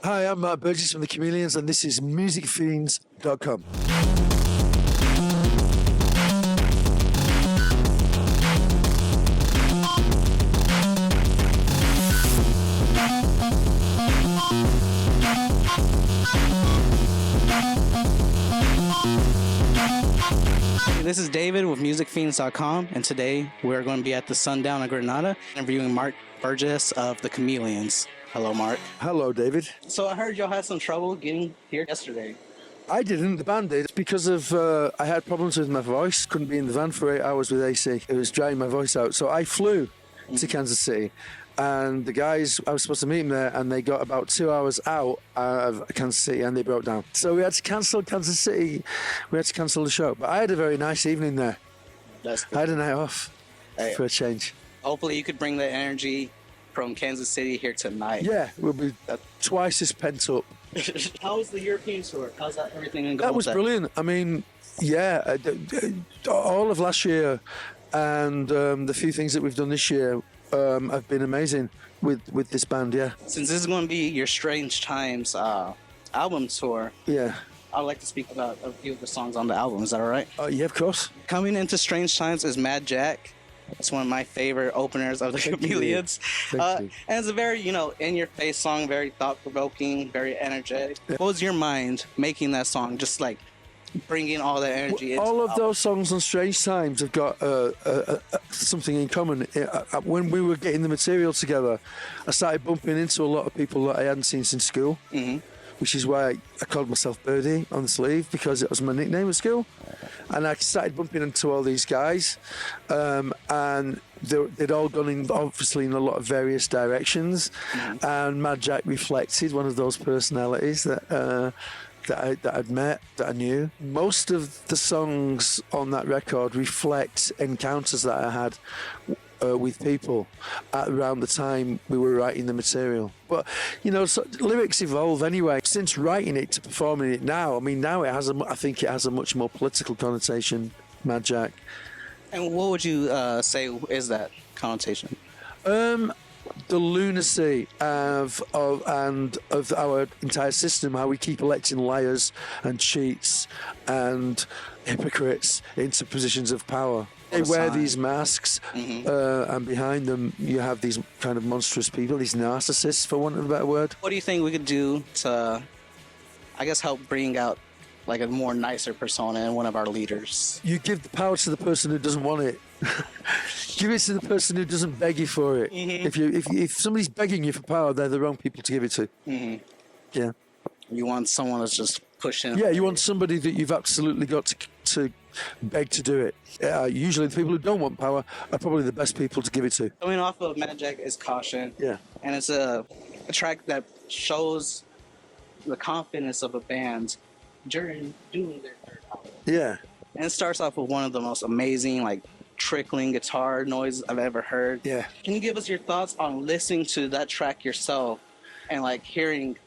Hi, I'm Mark Burgess from the Chameleons, and this is musicfiends.com. This is David with musicfiends.com, and today we're going to be at the Sundown in Granada interviewing Mark Burgess of the Chameleons. Hello, Mark. Hello, David. So I heard y'all had some trouble getting here yesterday. I didn't, the band did. It's because of, I had problems with my voice, couldn't be in the van for 8 hours with AC. It was drying my voice out. So I flew to Kansas City, and the guys, I was supposed to meet them there, and they got about 2 hours out of Kansas City, and they broke down. So we had to cancel Kansas City. We had to cancel the show. But I had a very nice evening there. That's good. I had a night off for a change. Hopefully you could bring the energy from Kansas City here tonight. Yeah, we'll be twice as pent up. How was the European tour? How's that everything going? That was brilliant. I mean, yeah, all of last year and the few things that we've done this year have been amazing with this band, yeah. Since this is going to be your Strange Times album tour, yeah, I'd like to speak about a few of the songs on the album. Is that all right? Yeah, of course. Coming into Strange Times is Mad Jack. It's one of my favorite openers of the Chameleons. And it's a very, in-your-face song, very thought-provoking, very energetic. Yeah. What was your mind making that song, just like bringing all that energy into all of those songs on Strange Times have got something in common. When we were getting the material together, I started bumping into a lot of people that I hadn't seen since school. Mm-hmm. Which is why I called myself Birdie on the sleeve, because it was my nickname at school. And I started bumping into all these guys, and they'd all gone in, obviously, in a lot of various directions. Mm-hmm. And Mad Jack reflected one of those personalities that I'd met, that I knew. Most of the songs on that record reflect encounters that I had with people at around the time we were writing the material. But, lyrics evolve anyway. Since writing it to performing it now, I mean, now I think it has a much more political connotation, Mad Jack. And what would you say is that connotation? The lunacy of our entire system, how we keep electing liars and cheats and hypocrites into positions of power. They wear these masks, and behind them you have these kind of monstrous people, these narcissists, for want of a better word. What do you think we could do to, I guess, help bring out like a more nicer persona in one of our leaders? You give the power to the person who doesn't want it. Give it to the person who doesn't beg you for it. Mm-hmm. If somebody's begging you for power, they're the wrong people to give it to. Mm-hmm. Yeah. You want someone that's just pushing. Yeah, you want somebody that you've absolutely got to beg to do it. Usually the people who don't want power are probably the best people to give it to. Coming off of Mad Jack is Caution. Yeah. And it's a track that shows the confidence of a band during doing their third album. Yeah. And it starts off with one of the most amazing, trickling guitar noise I've ever heard. Yeah. Can you give us your thoughts on listening to that track yourself and hearing,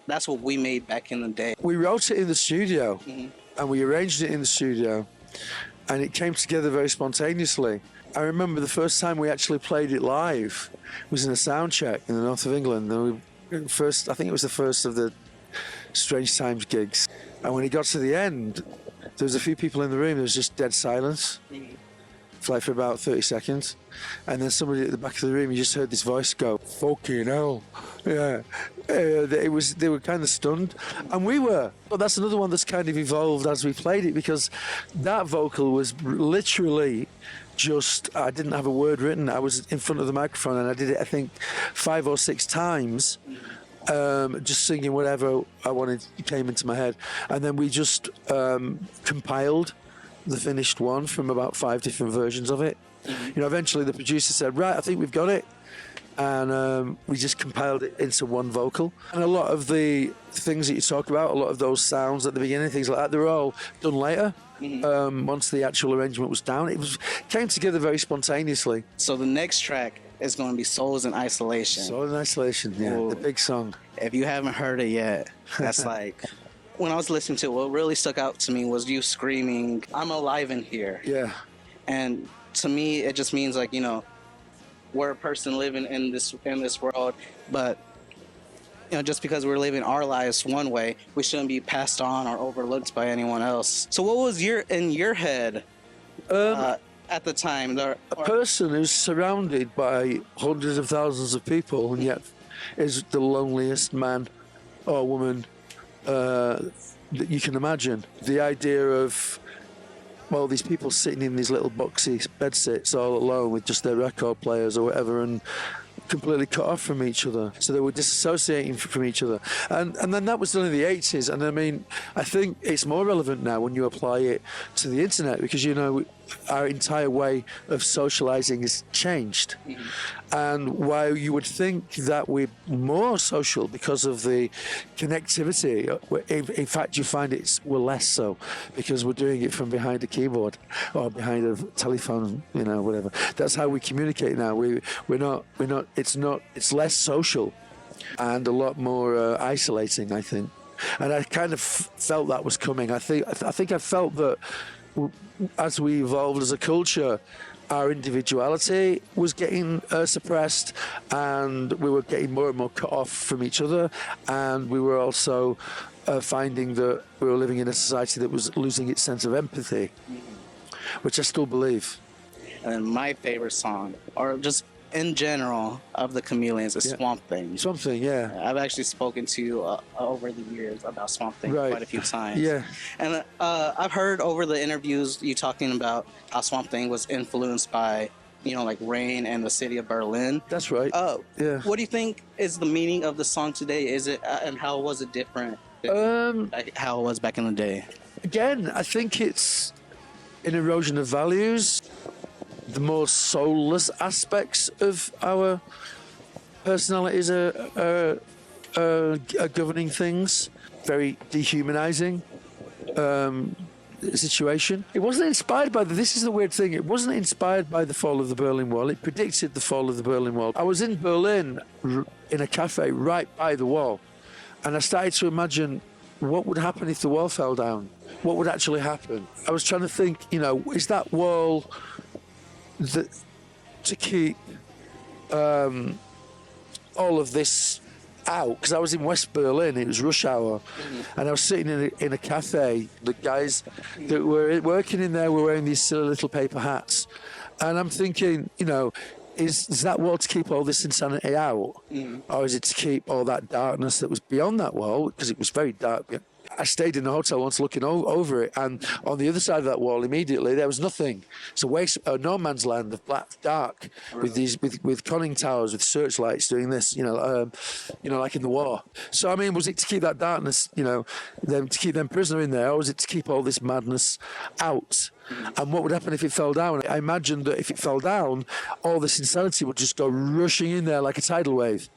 that's what we made back in the day? We wrote it in the studio, and we arranged it in the studio, and it came together very spontaneously. I remember the first time we actually played it live was in a sound check in the north of England. And I think it was the first of the Strange Times gigs. And when it got to the end, there was a few people in the room, there was just dead silence. For about 30 seconds. And then somebody at the back of the room, you just heard this voice go, "Fucking hell." Yeah. They were kind of stunned. And we were. But that's another one that's kind of evolved as we played it, because that vocal was literally just, I didn't have a word written. I was in front of the microphone and I did it, I think, 5 or 6 times. Just singing whatever I wanted, came into my head. And then we just compiled the finished one from about 5 different versions of it. Eventually the producer said, "Right, I think we've got it." And we just compiled it into one vocal. And a lot of the things that you talk about, a lot of those sounds at the beginning, things like that, they were all done later. Once the actual arrangement was down, it came together very spontaneously. So the next track is going to be Souls in Isolation. Souls in Isolation, yeah. Ooh. The big song. If you haven't heard it yet, that's when I was listening to it, what really stuck out to me was you screaming, "I'm alive in here." Yeah. And to me, it just means we're a person living in this world, but just because we're living our lives one way, we shouldn't be passed on or overlooked by anyone else. So what was in your head at the time? A person who's surrounded by hundreds of thousands of people and yet is the loneliest man or woman that you can imagine. The idea of, well, these people sitting in these little boxy bedsits all alone with just their record players or whatever, and completely cut off from each other. So they were disassociating from each other. And then that was done in the 80s. And I mean, I think it's more relevant now when you apply it to the internet, because, our entire way of socializing has changed. And while you would think that we're more social because of the connectivity, in fact, you find we're less so, because we're doing it from behind a keyboard or behind a telephone, whatever. That's how we communicate now. It's less social and a lot more isolating, I think. And I kind of felt that was coming. I think I felt that as we evolved as a culture, our individuality was getting suppressed, and we were getting more and more cut off from each other, and we were also finding that we were living in a society that was losing its sense of empathy, which I still believe. And my favorite song, or just in general, of the Chameleons is Swamp Thing. Swamp Thing, yeah. I've actually spoken to you over the years about Swamp Thing quite a few times. Yeah. And I've heard over the interviews you talking about how Swamp Thing was influenced by, like Rain and the city of Berlin. That's right. Yeah. What do you think is the meaning of the song today? Is it, and how was it different than how it was back in the day? Again, I think it's an erosion of values. The more soulless aspects of our personalities are governing things. Very dehumanizing situation. It wasn't inspired by this is the weird thing. It wasn't inspired by the fall of the Berlin Wall. It predicted the fall of the Berlin Wall. I was in Berlin in a cafe right by the wall, and I started to imagine what would happen if the wall fell down. What would actually happen? I was trying to think, is that wall to keep all of this out, because I was in West Berlin, it was rush hour, and I was sitting in a cafe. The guys that were working in there were wearing these silly little paper hats, and I'm thinking, is that wall to keep all this insanity out, or is it to keep all that darkness that was beyond that wall, because it was very dark. I stayed in the hotel once looking over it, and on the other side of that wall immediately there was nothing. It's a no man's land of black dark, with these with conning towers with searchlights doing this, like in the war. So I mean, was it to keep that darkness, them to keep them prisoner in there, or was it to keep all this madness out? And what would happen if it fell down? I imagined that if it fell down, all this insanity would just go rushing in there like a tidal wave,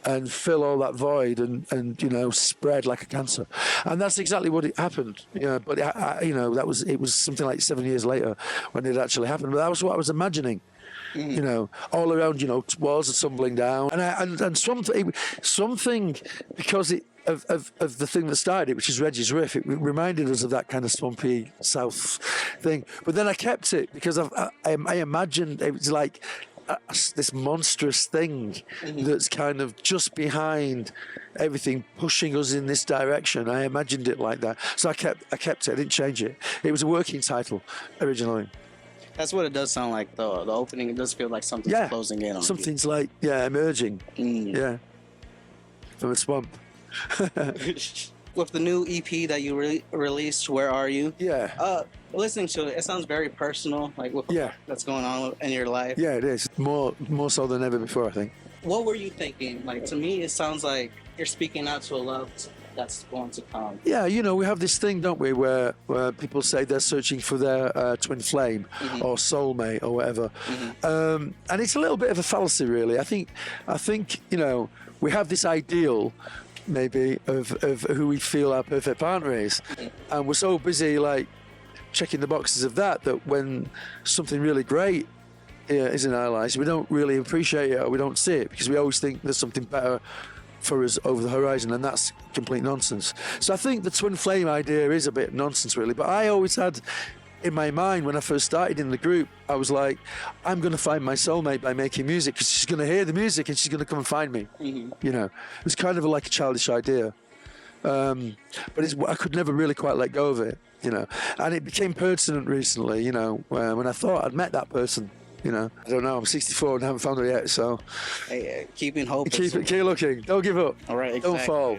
and fill all that void and spread like a cancer. And that's exactly what it happened. But it was something like 7 years later when it actually happened. But that was what I was imagining. All around, walls are tumbling down, and something because of the thing that started it, which is Reggie's riff. It reminded us of that kind of swampy south thing. But then I kept it because I imagined it was like this monstrous thing that's kind of just behind everything, pushing us in this direction. I imagined it like that, so I kept it. I didn't change it. It was a working title originally. That's what it does sound like, though. The opening, it does feel like something's closing in on something's like emerging from a swamp. With the new EP that you released, Where Are You? Yeah. Listening to it, it sounds very personal, like what that's going on in your life. Yeah, it is. More so than ever before, I think. What were you thinking? Like, to me, it sounds like you're speaking out to a love that's going to come. Yeah, we have this thing, don't we, where people say they're searching for their twin flame or soulmate or whatever. And it's a little bit of a fallacy, really. I think we have this ideal maybe of who we feel our perfect partner is, and we're so busy like checking the boxes of that when something really great is in our lives, we don't really appreciate it, or we don't see it, because we always think there's something better for us over the horizon, and that's complete nonsense. So I think the twin flame idea is a bit nonsense, really, but I always had in my mind, when I first started in the group, I was like, I'm going to find my soulmate by making music, because she's going to hear the music and she's going to come and find me. You know, it was kind of like a childish idea. But I could never really quite let go of it, you know. And it became pertinent recently, you know, when I thought I'd met that person, you know. I don't know, I'm 64 and haven't found her yet, so... Hey, keeping hope. Keep looking. Don't give up. All right, exactly. Don't fall.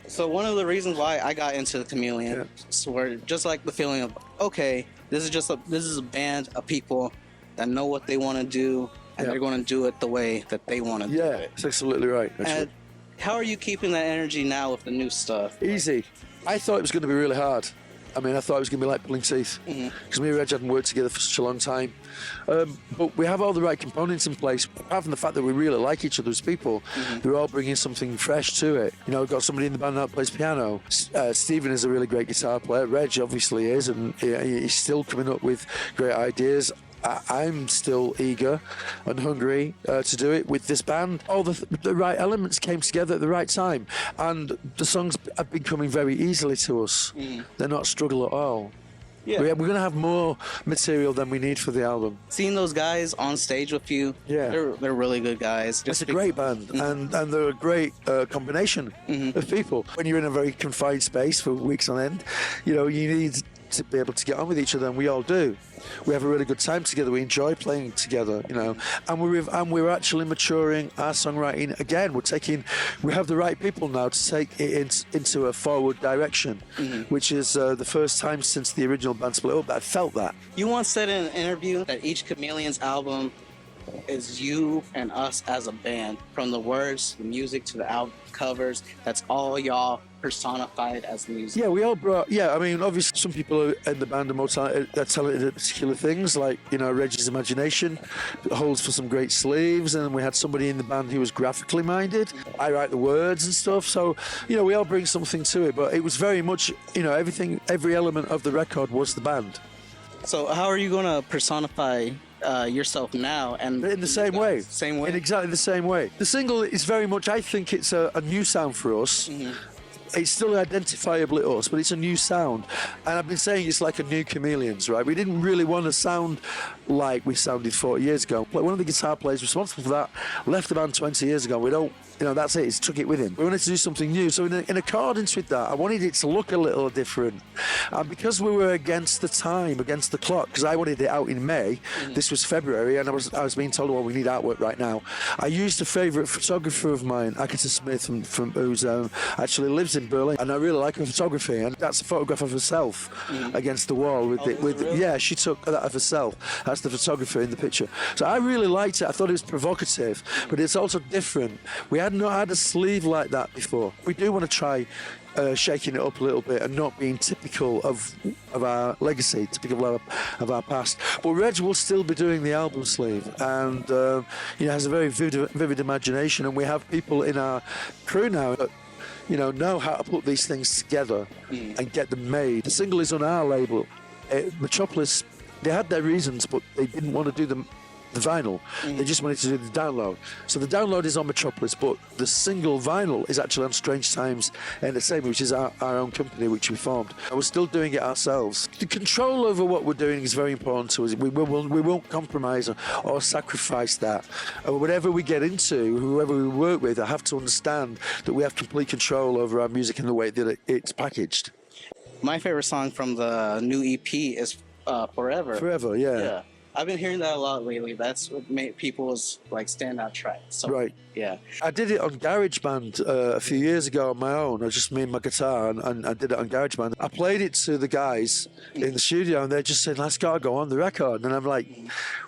So one of the reasons why I got into the Chameleons were just like the feeling of, okay, this is a band of people that know what they want to do, and they're going to do it the way that they want to do it. Yeah, that's absolutely right. And how are you keeping that energy now with the new stuff? Easy. I thought it was going to be really hard. I mean, I thought it was going to be like pulling teeth, because me and Reg hadn't worked together for such a long time. But we have all the right components in place. Apart from the fact that we really like each other as people, they're all bringing something fresh to it. You know, we've got somebody in the band that plays piano. Stephen is a really great guitar player. Reg obviously is, and he's still coming up with great ideas. I'm still eager and hungry to do it with this band. All the right elements came together at the right time, and the songs have been coming very easily to us. They're not a struggle at all. Yeah. We're going to have more material than we need for the album. Seeing those guys on stage with you, they're really good guys. It's a great band, and they're a great combination of people. When you're in a very confined space for weeks on end, you know, you need to be able to get on with each other, and we all do. We have a really good time together. We enjoy playing together, you know, and we're actually maturing our songwriting again. We have the right people now to take it into a forward direction, which is the first time since the original band split up that I felt that. You once said in an interview that each Chameleons album is you and us as a band, from the words, the music, to the album covers. That's all y'all personified as music. Yeah, we all brought... Yeah, I mean, obviously some people in the band are more talented at particular things, like, you know, Reggie's imagination holds for some great sleeves, and we had somebody in the band who was graphically minded. I write the words and stuff, so, you know, we all bring something to it, but it was very much, you know, every element of the record was the band. So how are you going to personify yourself now? And in the same way. Same way? In exactly the same way. The single is very much, I think it's a new sound for us. It's still identifiably us, but it's a new sound. And I've been saying it's like a new Chameleons, right? We didn't really want to sound like we sounded 40 years ago. Like, one of the guitar players responsible for that left the band 20 years ago. We don't, you know, that's it. He's took it with him. We wanted to do something new. So in accordance with that, I wanted it to look a little different. And because we were against the time, against the clock, because I wanted it out in May, this was February, and I was being told, well, we need artwork right now. I used a favourite photographer of mine, Akita Smith, who's actually lives in Berlin, and I really like her photography, and that's a photograph of herself against the wall really? Yeah, she took that of herself. That's the photographer in the picture. So I really liked it. I thought it was provocative, but it's also different. We had not had a sleeve like that before. We do want to try shaking it up a little bit and not being typical of our legacy, typical of our past. But Reg will still be doing the album sleeve, and he has a very vivid imagination, and we have people in our crew now that, you know how to put these things together and get them made. The single is on our label. Metropolis, they had their reasons, but they didn't want to do the vinyl. They just wanted to do the download. So the download is on Metropolis, but the single vinyl is actually on Strange Times Entertainment, which is our own company which we formed. We're still doing it ourselves. The control over what we're doing is very important to us. We won't compromise or sacrifice that. Whatever we get into, whoever we work with, I have to understand that we have complete control over our music and the way that it's packaged. My favorite song from the new EP is Forever. Forever, yeah. I've been hearing that a lot lately. That's what made people's like standout tracks. So, right. Yeah. I did it on GarageBand a few years ago on my own. I was just me and my guitar, and I did it on GarageBand. I played it to the guys in the studio, and they just said, "Let's go on the record." And I'm like,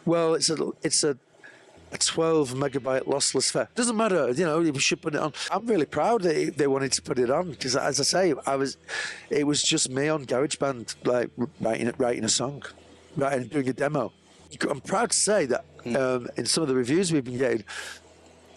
"Well, it's a 12 megabyte lossless file. Doesn't matter, you know, we should put it on." I'm really proud that they wanted to put it on, because, as I say, it was just me on GarageBand, like writing a song, and doing a demo. I'm proud to say that in some of the reviews we've been getting,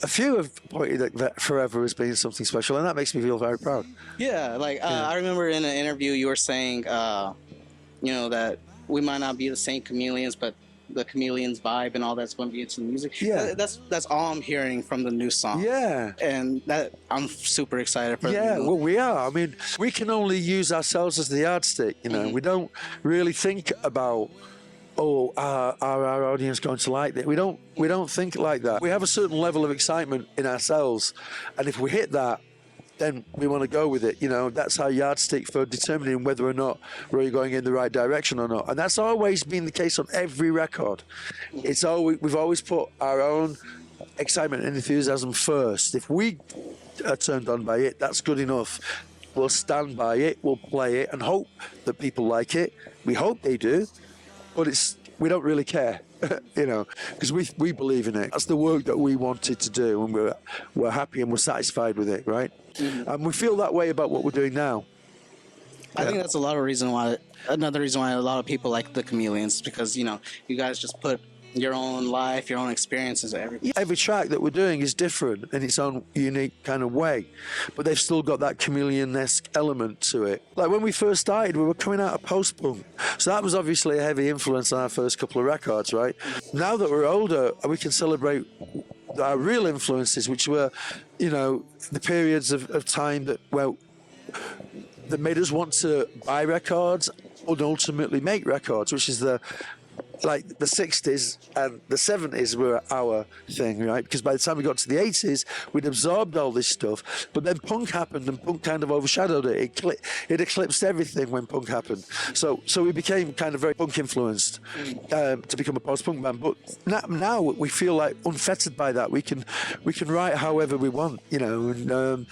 a few have pointed that Forever as being something special, and that makes me feel very proud. Yeah, like I remember in an interview you were saying, you know, that we might not be the same Chameleons, but the Chameleons vibe and all that's going to be into the music. Yeah. That's all I'm hearing from the new song. Yeah. And that I'm super excited for. Yeah, well, we are. I mean, we can only use ourselves as the yardstick, you know. Mm-hmm. We don't really think about, oh, our audience going to like it. We don't think like that. We have a certain level of excitement in ourselves, and if we hit that, then we want to go with it. You know, that's our yardstick for determining whether or not we're going in the right direction or not. And that's always been the case on every record. It's always, we've always put our own excitement and enthusiasm first. If we are turned on by it, that's good enough. We'll stand by it, we'll play it, and hope that people like it. We hope they do, but we don't really care, you know, because we believe in it. That's the work that we wanted to do, and we're happy and we're satisfied with it, right? Mm-hmm. And we feel that way about what we're doing now. I think that's another reason why a lot of people like the Chameleons, because, you know, you guys just put your own life, your own experiences, everything. Every track that we're doing is different in its own unique kind of way, but they've still got that chameleon-esque element to it. Like when we first started, we were coming out of post-punk, so that was obviously a heavy influence on our first couple of records, right? Now that we're older, we can celebrate our real influences, which were, you know, the periods of time that made us want to buy records and ultimately make records, which is the 60s and the 70s were our thing, right? Because by the time we got to the 80s, we'd absorbed all this stuff, but then punk happened and punk kind of overshadowed it. It eclipsed everything when punk happened. So we became kind of very punk influenced to become a post-punk band. But now we feel like unfettered by that. We can write however we want, you know, and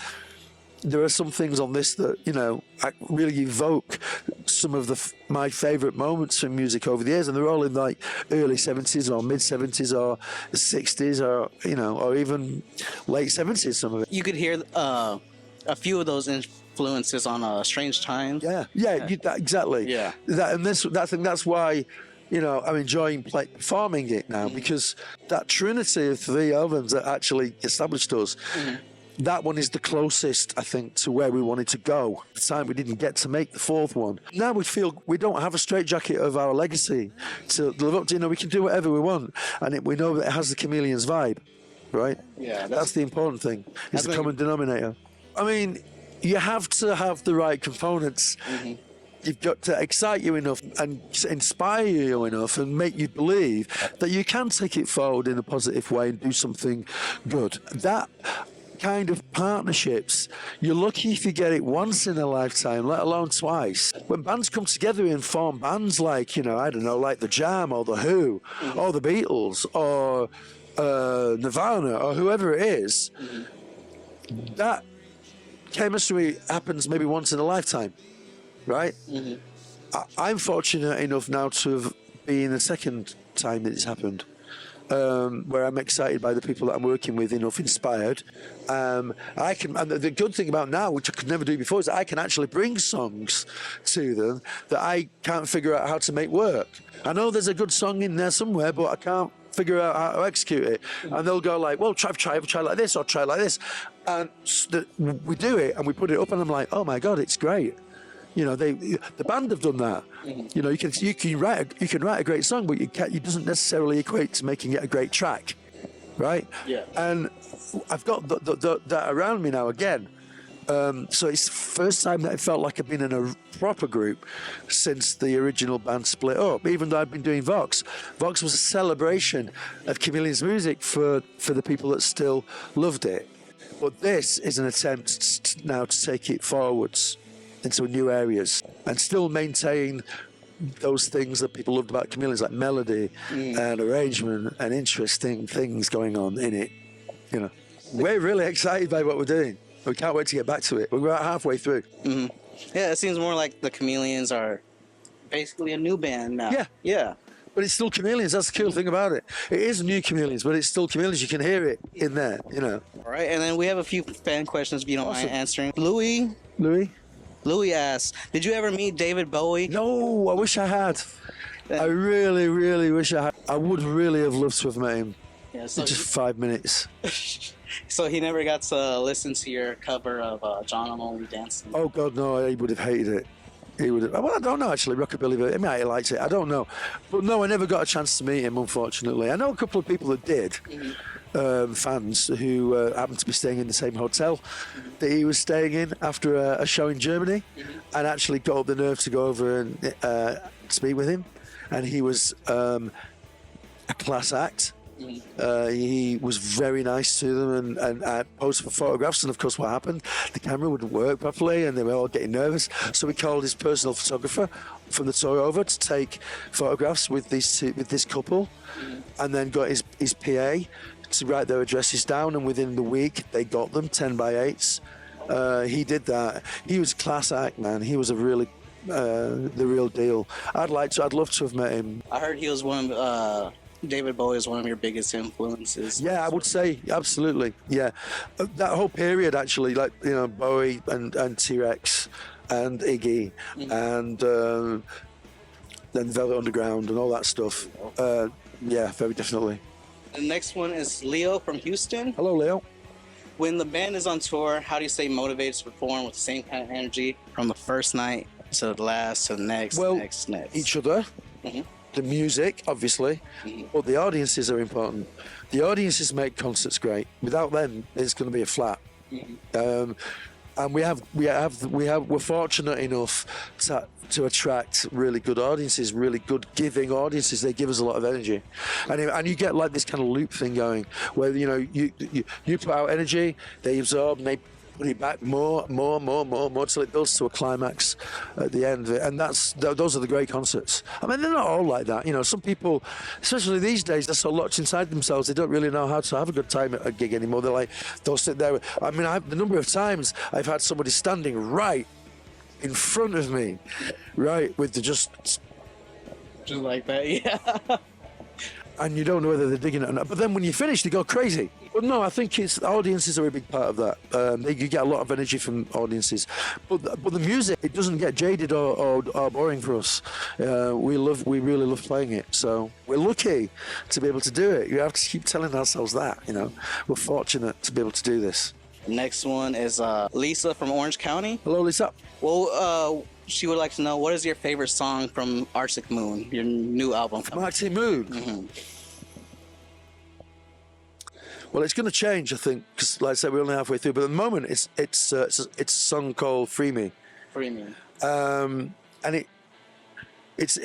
there are some things on this that, you know, really evoke some of my favourite moments from music over the years, and they're all in like early 70s or mid 70s or 60s or, you know, or even late 70s, some of it. You could hear a few of those influences on Strange Times. Exactly. Yeah. I think that's why, you know, I'm enjoying performing it now, because that trinity of three albums that actually established us, that one is the closest, I think, to where we wanted to go. At the time, we didn't get to make the fourth one. Now we feel we don't have a straitjacket of our legacy to live up to. You know, we can do whatever we want, and we know that it has the Chameleons vibe, right? Yeah, that's the important thing. It's the common denominator. I mean, you have to have the right components. You've got to excite you enough and inspire you enough and make you believe that you can take it forward in a positive way and do something good. That kind of partnerships, you're lucky if you get it once in a lifetime, let alone twice. When bands come together and form bands like, you know, I don't know, like The Jam or The Who or The Beatles or Nirvana or whoever it is, that chemistry happens maybe once in a lifetime, right? I'm fortunate enough now to have been the second time that it's happened. Where I'm excited by the people that I'm working with, enough inspired. And the good thing about now, which I could never do before, is that I can actually bring songs to them that I can't figure out how to make work. I know there's a good song in there somewhere, but I can't figure out how to execute it. And they'll go like, well, try like this or try like this. And we do it and we put it up and I'm like, oh my God, it's great. You know, the band have done that. You know, you can write a great song, but it doesn't necessarily equate to making it a great track, right? Yeah. And I've got that around me now again. So it's the first time that I felt like I've been in a proper group since the original band split up. Even though I've been doing Vox. Vox was a celebration of Chameleons music for the people that still loved it. But this is an attempt now to take it forwards into new areas and still maintain those things that people loved about Chameleons, like melody and arrangement and interesting things going on in it. You know, we're really excited by what we're doing. We can't wait to get back to it. We're about halfway through. Yeah, it seems more like the Chameleons are basically a new band now. Yeah. But it's still Chameleons. That's the cool thing about it. It is new Chameleons, but it's still Chameleons. You can hear it in there, you know. All right, and then we have a few fan questions if you don't mind answering. Louis asks, did you ever meet David Bowie? No, I wish I had. I really, really wish I had. I would really have loved to have met him. Yeah, so just 5 minutes. So he never got to listen to your cover of John I'm Only Dancing? Oh, God, no, he would have hated it. He would. Well, I don't know actually. Rockabilly, but I mean, he likes it. I don't know, but no, I never got a chance to meet him. Unfortunately, I know a couple of people that did. Fans who happened to be staying in the same hotel that he was staying in after a show in Germany, and actually got up the nerve to go over and speak with him. And he was a class act. He was very nice to them and posed for photographs. And of course, what happened? The camera wouldn't work properly, and they were all getting nervous. So he called his personal photographer from the tour over to take photographs with this couple, and then got his PA to write their addresses down. And within the week, they got them 10 by 8s. He did that. He was a class act, man. He was a really the real deal. I'd love to have met him. I heard he was one of David Bowie is one of your biggest influences. Yeah, I would say absolutely. Yeah, that whole period actually, like Bowie and T-Rex and Iggy and then Velvet Underground and all that stuff. Yeah, very definitely. The next one is Leo from Houston. Hello, Leo. When the band is on tour, how do you stay motivated to perform with the same kind of energy from the first night to the last to the next? Well, next. Each other. The music, obviously, but the audiences are important. The audiences make concerts great. Without them, it's going to be a flat. And we're fortunate enough to attract really good audiences, really good giving audiences. They give us a lot of energy, and you get like this kind of loop thing going, where you put out energy, they absorb, and they put it back more till it builds to a climax at the end of it. And those are the great concerts. I mean, they're not all like that. Some people, especially these days, they're so locked inside themselves, they don't really know how to have a good time at a gig anymore. They'll sit there. I mean, the number of times I've had somebody standing right in front of me, right, with just like that, yeah. And you don't know whether they're digging it or not. But then when you finish, they go crazy. But no, I think audiences are a big part of that. You get a lot of energy from audiences. But the music, it doesn't get jaded or boring for us. We really love playing it. So we're lucky to be able to do it. You have to keep telling ourselves that. We're fortunate to be able to do this. The next one is Lisa from Orange County. Hello, Lisa. Well, she would like to know, what is your favorite song from Arctic Moon, your new album? Arctic Moon? Well, it's going to change, I think, because, like I said, we're only halfway through. But at the moment, it's a song called "Free Me." Free Me. And it's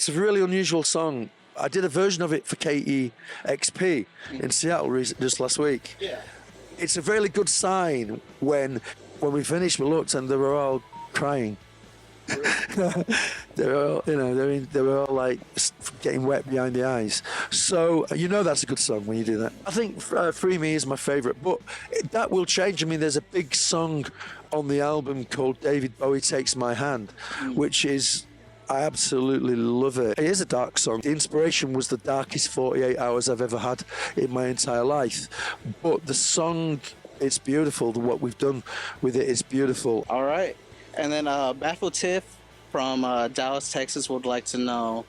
a really unusual song. I did a version of it for KEXP in Seattle just last week. Yeah. It's a really good sign when we finished. We looked and they were all crying. They were all like getting wet behind the eyes. So that's a good song when you do that. I think "Free Me" is my favourite, but that will change. I mean, there's a big song on the album called "David Bowie Takes My Hand," which is, I absolutely love it. It is a dark song. The inspiration was the darkest 48 hours I've ever had in my entire life, but the song, it's beautiful. What we've done with it is beautiful. All right. And then Baffle Tiff from Dallas, Texas would like to know.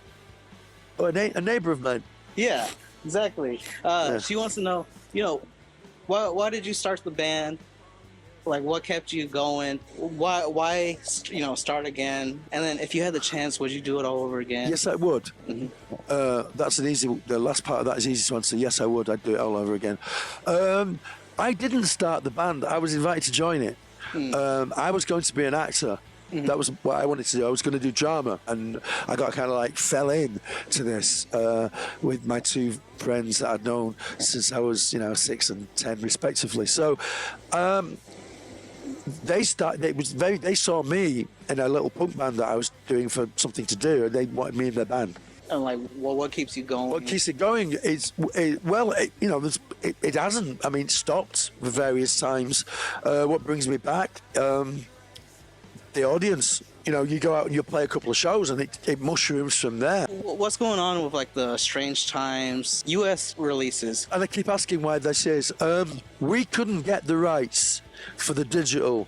Oh, a neighbor of mine. Yeah, exactly. She wants to know, why did you start the band? Like, what kept you going? Why start again? And then if you had the chance, would you do it all over again? Yes, I would. The last part of that is easy to answer. Yes, I would. I'd do it all over again. I didn't start the band. I was invited to join it. I was going to be an actor. That was what I wanted to do. I was going to do drama, and I got kind of like fell in to this with my two friends that I'd known since I was 6 and 10 respectively. So they saw me in a little punk band that I was doing for something to do, and they wanted me in their band. And what keeps you going? What keeps it going is, it hasn't. I mean, stopped for various times. What brings me back? The audience. You go out and you play a couple of shows, and it mushrooms from there. What's going on with the Strange Times US releases? And I keep asking why this is. We couldn't get the rights for the digital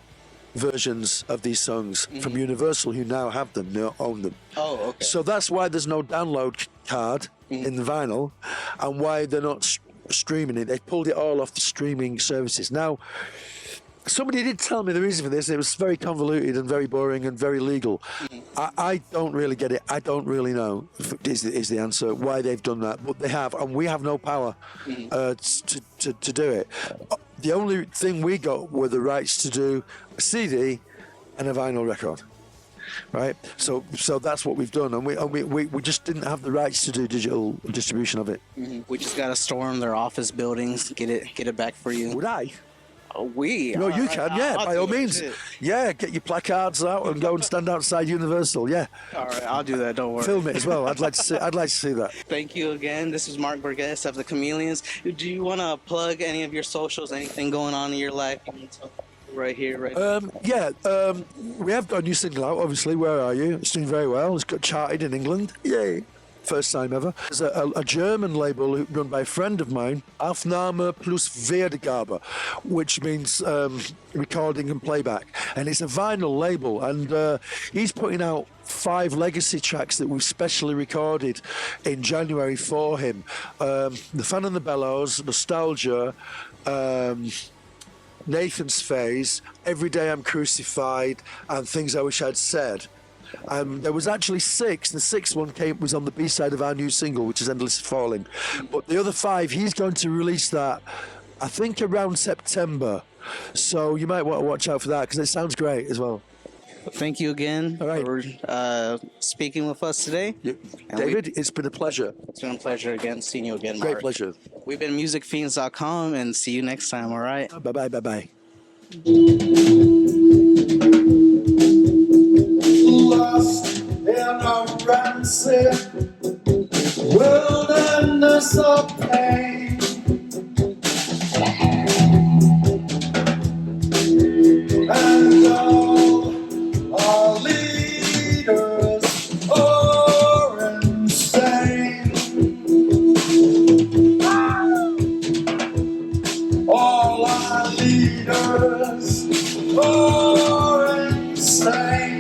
versions of these songs from Universal, who now have them, they own them. Oh, okay. So that's why there's no download card in the vinyl, and why they're not streaming it. They pulled it all off the streaming services. Now, Somebody did tell me the reason for this. It was very convoluted and very boring and very legal. I don't really get it. I don't really know is the answer why they've done that. But they have, and we have no power to do it. The only thing we got were the rights to do a CD and a vinyl record. Right, so that's what we've done, and we just didn't have the rights to do digital distribution of it. We just gotta storm their office buildings, get it back for you. Would I? No, you can, yeah, by all means. Yeah, get your placards out and go and stand outside Universal. Yeah. All right, I'll do that. Don't worry. Film it as well. I'd like to see that. Thank you again. This is Mark Burgess of the Chameleons. Do you want to plug any of your socials? Anything going on in your life? Right here, right now. We have got a new single out, obviously. Where Are You? It's doing very well. It's got charted in England. Yay. First time ever. There's a German label run by a friend of mine, Aufnahme plus Wiedergabe, which means recording and playback. And it's a vinyl label, and he's putting out 5 legacy tracks that we've specially recorded in January for him. The Fan and the Bellows, Nostalgia, Nathan's Phase, Every Day I'm Crucified, and Things I Wish I'd Said. There was actually 6. The 6th one was on the B-side of our new single, which is Endless Falling. But the other 5, he's going to release that, I think, around September. So you might want to watch out for that, because it sounds great as well. Thank you again for speaking with us today. David, it's been a pleasure. It's been a pleasure again, seeing you again, Mark. Great pleasure. We've been musicfiends.com, and see you next time, all right? Bye-bye, bye-bye. Lost in a rancid wilderness of pain, and all our leaders are insane. All our leaders are insane.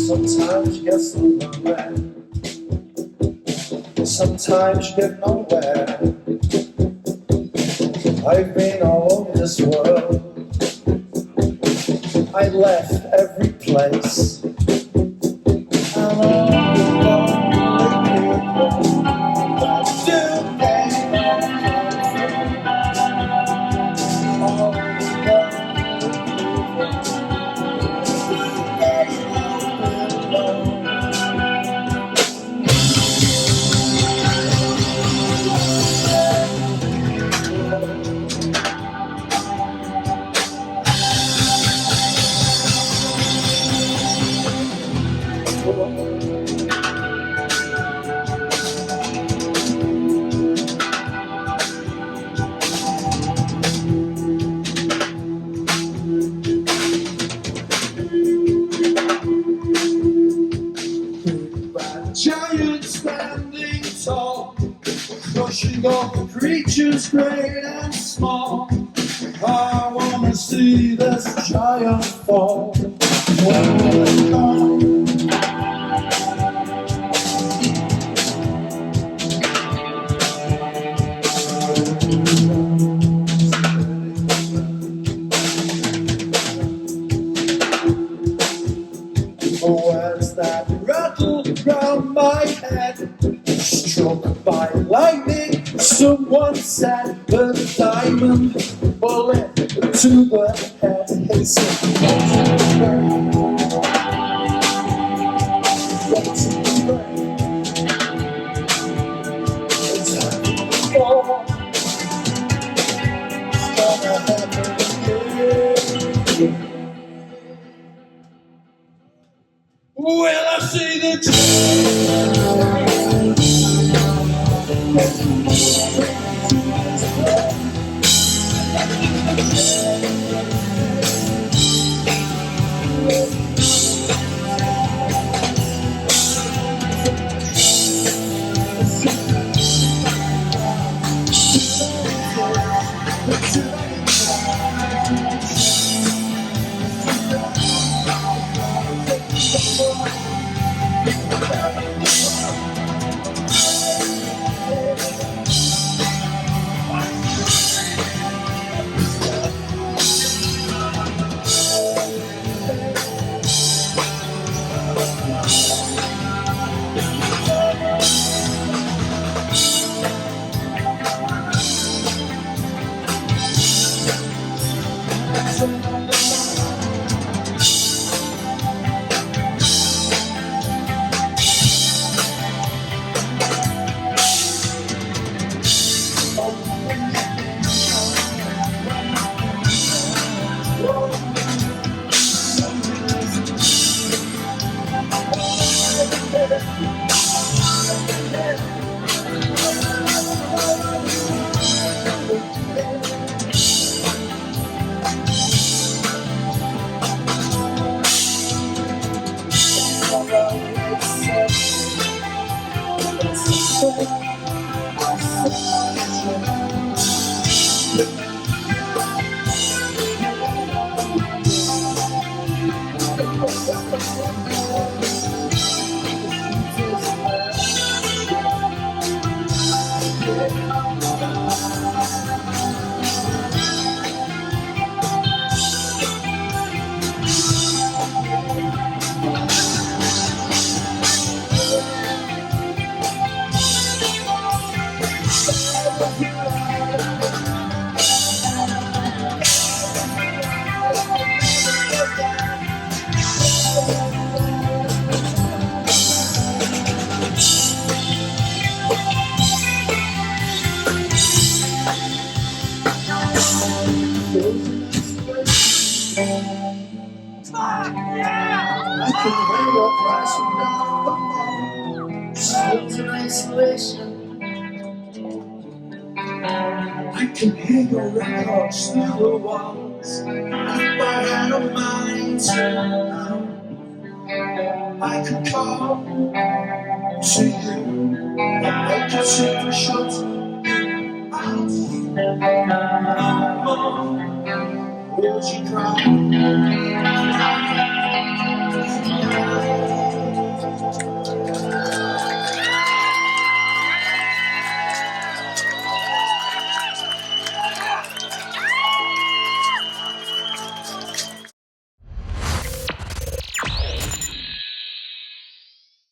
Sometimes you get somewhere, sometimes you get nowhere. I've been all over this world, I left every place, and all the lonely people that do all the giants standing tall, crushing all the creatures great and small. I wanna see this giant fall. When will it come? Where's that rattle round my head? Struck by lightning, someone said. The diamond bullet to the head. It's gonna happen again. Will I see the I can hear your cries from down the hall. Shelter in isolation. I can hear your records through the walls. If I had a mind to, I could call to you. I could take a shot out. No more would you cry?